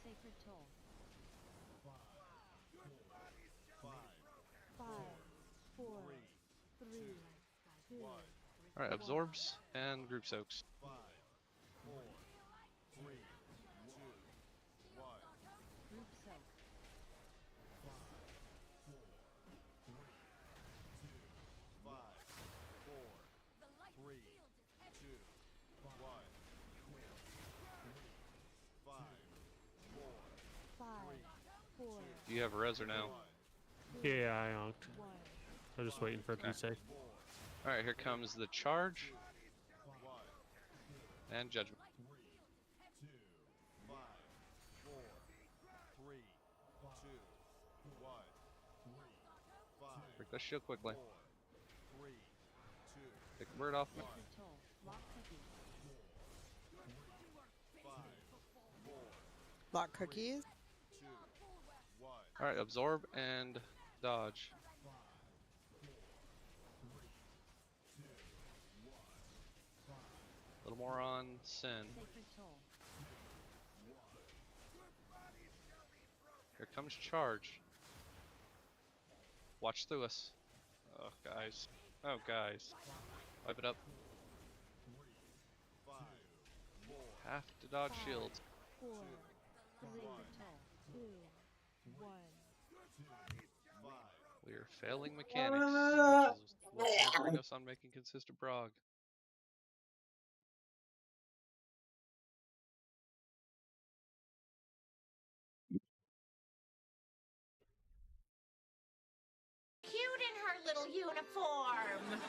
Sacred Toll. 5, 4, 3, 2, Alright, Absorbs and Group Soaks. Group Soak. Five, 4, Do you have a reser now? Yeah, I onked. I'm just waiting for it to be Okay. safe. Alright, here comes the Charge and Judgment. Break that shield quickly. Take the bird off me. Sacred Toll. Lock cookie. Lock cookies. Alright, Absorb and Dodge. A little more on Sin. Sacred Toll. Here comes Charge. Watch through us. Oh, guys. Oh, guys. Wipe it up. Have to dodge shields. 4, 3, 2, 1. We are failing mechanics, which is what's hindering us on making consistent prog. Cute in her little uniform.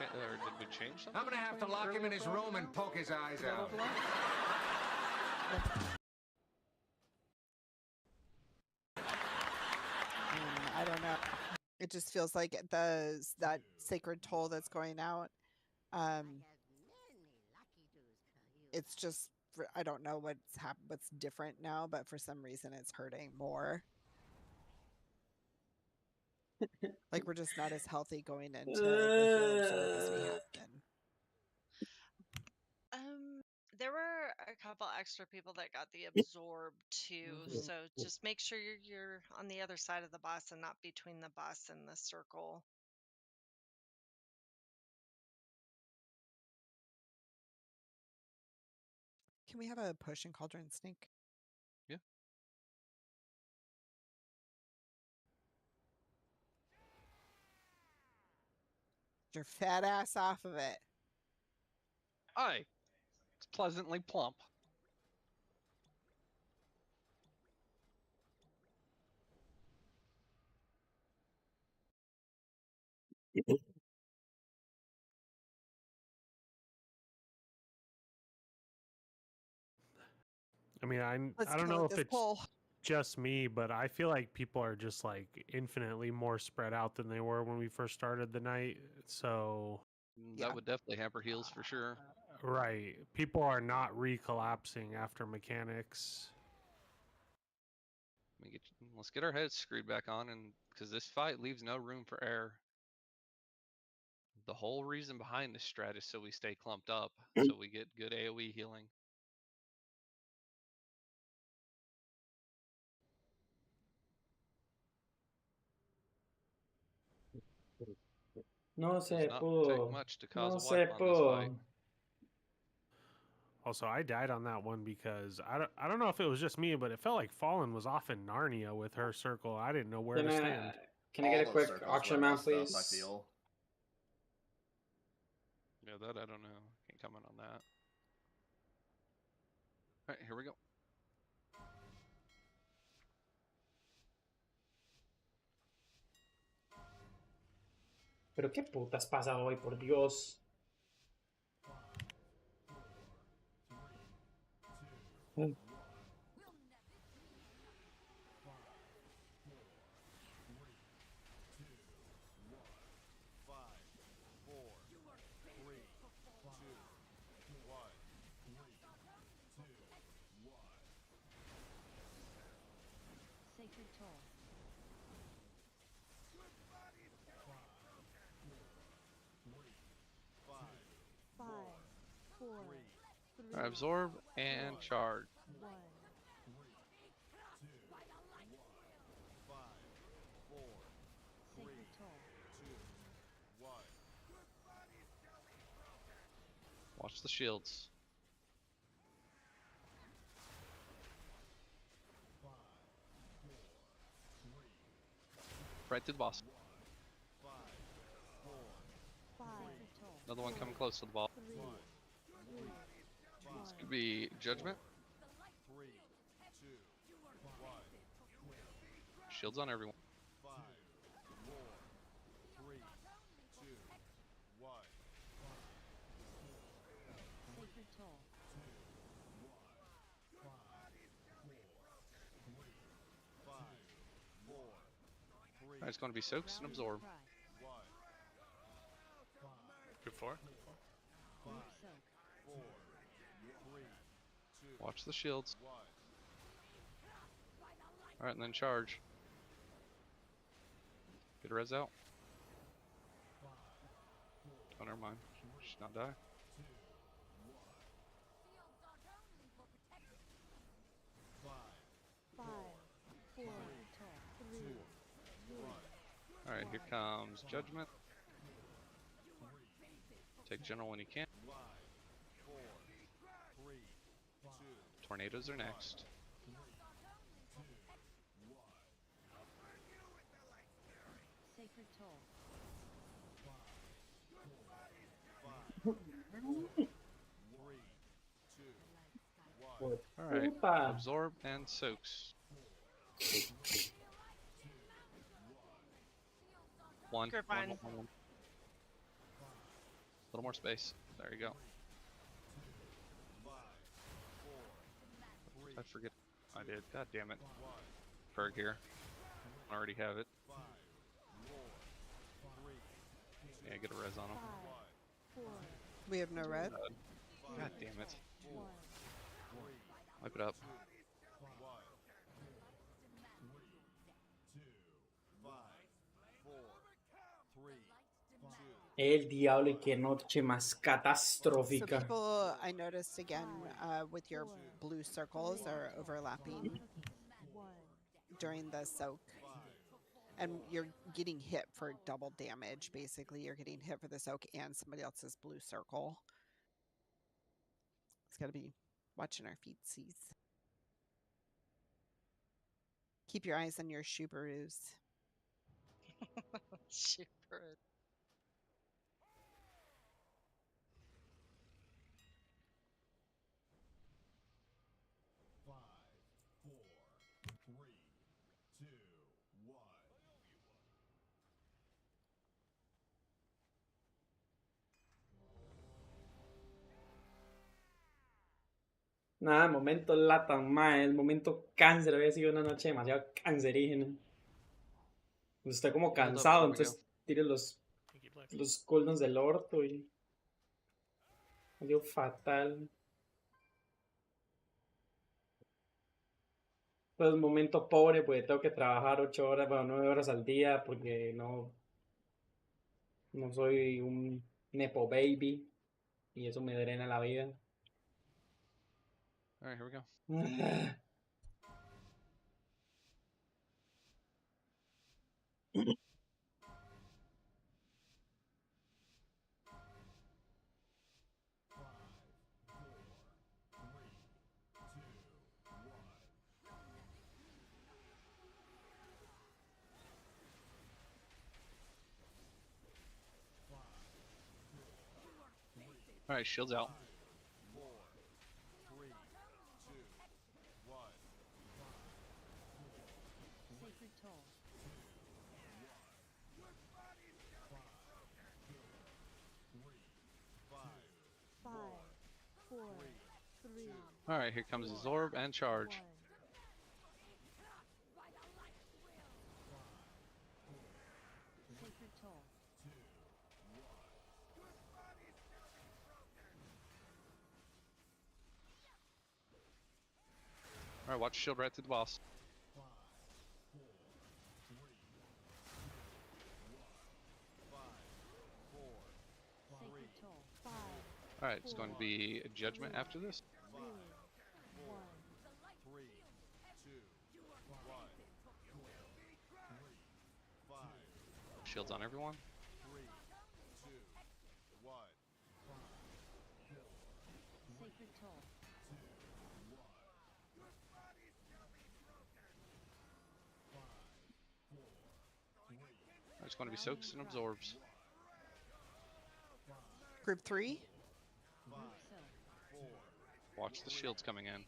Or did we change something? I'm gonna have to lock him in his room and poke his eyes out. I don't know. It just feels like that sacred toll that's going out. It's just I don't know what's different now, but for some reason it's hurting more. Like we're just not as healthy going into the heal absorb as we have been. There were a couple extra people that got the absorb too, so just make sure you're on the other side of the boss and not between the boss and the circle. Can we have a potion cauldron snake? Yeah. Get your fat ass off of it. Aye. It's pleasantly plump. I mean, I Let's don't kill know it if this it's pull. just me, but I feel like people are just like infinitely more spread out than they were when we first started the night. So That would definitely hamper heals for sure. right, people are not recollapsing after mechanics. Let's get our heads screwed back on, and because this fight leaves no room for error. The whole reason behind this strat is so we stay clumped up, so we get good AoE healing. No se Does not take pudo. much to cause No a se wipe on this fight. pudo. Also, I died on that one because I don't know if it was just me, but it felt like Fallen was off in Narnia with her circle. I didn't know where to stand. Can I get a quick auction amount, please? I feel. Yeah, that I don't know. Can't comment on that. All right, here we go. Pero qué putas pasa hoy, por Dios. Sacred Toll. Five, four, three, All right, absorb and charge. one. Sacred Toll. Watch the shields. Right to the boss. Five, Another one coming close to the ball. three, two, This could be Judgment. Shields on everyone. Sacred Toll. All right, it's going to be soaks and absorb. Good for. Deep soak. Watch the shields. All right, and then charge. Get a res out. Oh, never mind. Should not die. Five, four, three, two. All right, here comes Judgment. Take general when you can. Tornadoes are next. Sacred Toll. All right, Puta. absorb and soaks. One. Group on. A little more space. There you go. I forget. I did. God damn it. Ferg here. I already have it. Yeah, get a res on him. We have no red. God damn it. Wipe it up. El diablo, y qué noche más So catastrófica. people, I noticed again, with your blue circles are overlapping during the soak. And you're getting hit for double damage, basically. You're getting hit for the soak and somebody else's blue circle. It's got to be watching our feetsies. Keep your eyes on your Subarus. Super. Nada, momento lata, mae. El momento cáncer había sido una noche demasiado cancerígena. Estoy como Healed up cansado, before we go. entonces tire los cooldowns del orto y. Ha sido fatal. Pues un momento pobre, porque tengo que trabajar 8 horas, bueno, 9 horas al día, porque no soy un Nepo baby y eso me drena la vida. Alright, here we go. Alright, shields out. Sacred Toll. Five, four, three. Alright, here comes Absorb and Charge. Sacred Toll. Alright, watch shield right through the boss. Sacred Toll. Five, Alright, it's going to be a Judgment after this. two, one. Shields on everyone. Sacred Toll. It's going to be Soaks and Absorbs. Group 3. Group Soak. Watch the shields coming in.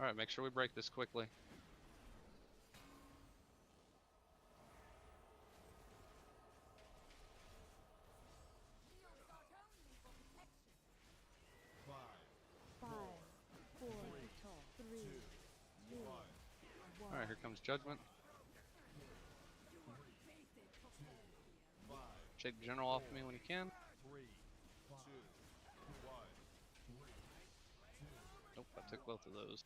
Alright, make sure we break this quickly. Five, four, three, two, one. Alright, here comes Judgment. Shake the General off me when you can. Nope, I took both of those.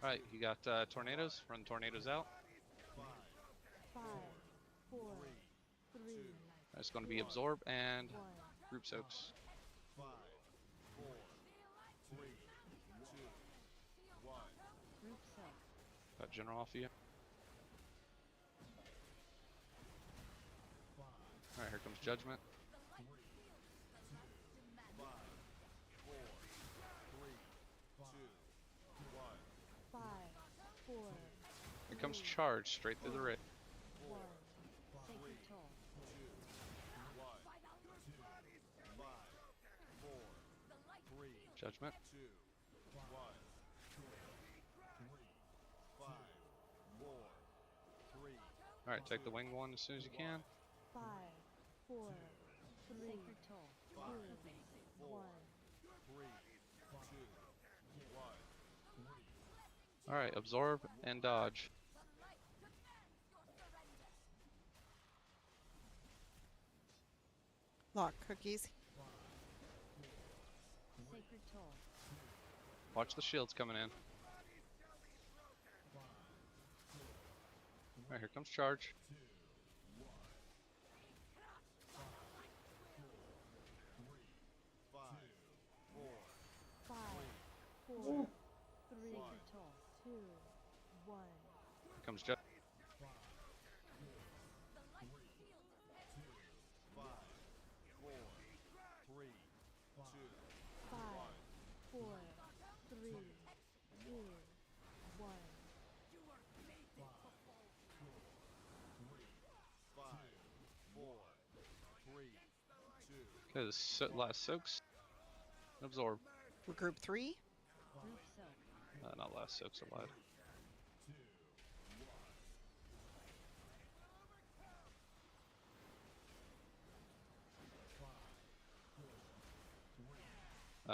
Alright, you got tornadoes. Run tornadoes out. Five, four, three, It's going to be Absorb and one. Group Soaks. Group Soak. Got General off you. Alright, here comes Judgment. Five, four, Here comes Charge straight through the red. one. Sacred Toll. Judgment. Alright, take the winged one as soon as you can. Five, four, three, Sacred Toll. Two, one. Alright, Absorb and Dodge. Lock cookies. Sacred Toll. Watch the shields coming in. Alright, here comes Charge. Five, four, three, Sacred Toll. Two, one. Here comes Judgment. Five, four, three, two, one. Okay, the last Soaks. Absorb. For group 3. Group Soak. Not last Soaks, I lied.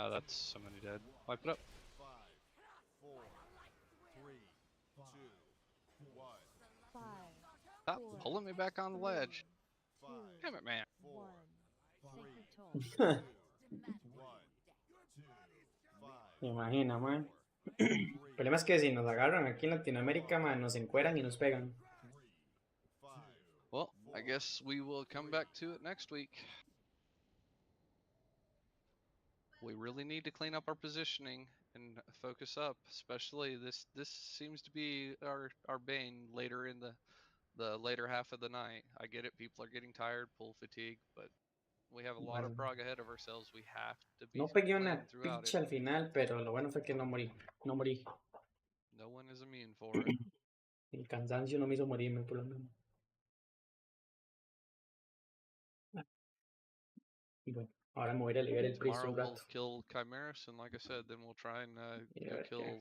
That's somebody dead. Wipe it up. 5, 4, 3, 2, 1. 5, Stop 4, pulling me back on the 3, ledge. 2, Damn it, man. 1. 3, Sacred toll. 2, 1, 2, 5. Me imagino, man. El problema es que si nos agarran aquí en Latinoamérica, man, nos encueran y nos pegan. Well, I guess we will come back to it next week. We really need to clean up our positioning and focus up, especially this seems to be our bane later in the later half of the night. I get it, people are getting tired, pull fatigue, but we have a lot of Bueno, prog ahead of ourselves. We have to be no pegué playing una throughout it. picha al final, pero lo bueno fue que no morí. No morí. No one is immune for it. El cansancio no me hizo morirme, por lo menos. Y bueno, ahora me voy a ir a leer el priest Tomorrow un we'll rato. kill Chimeras, and like I said, then we'll try and Y a go ver qué. kill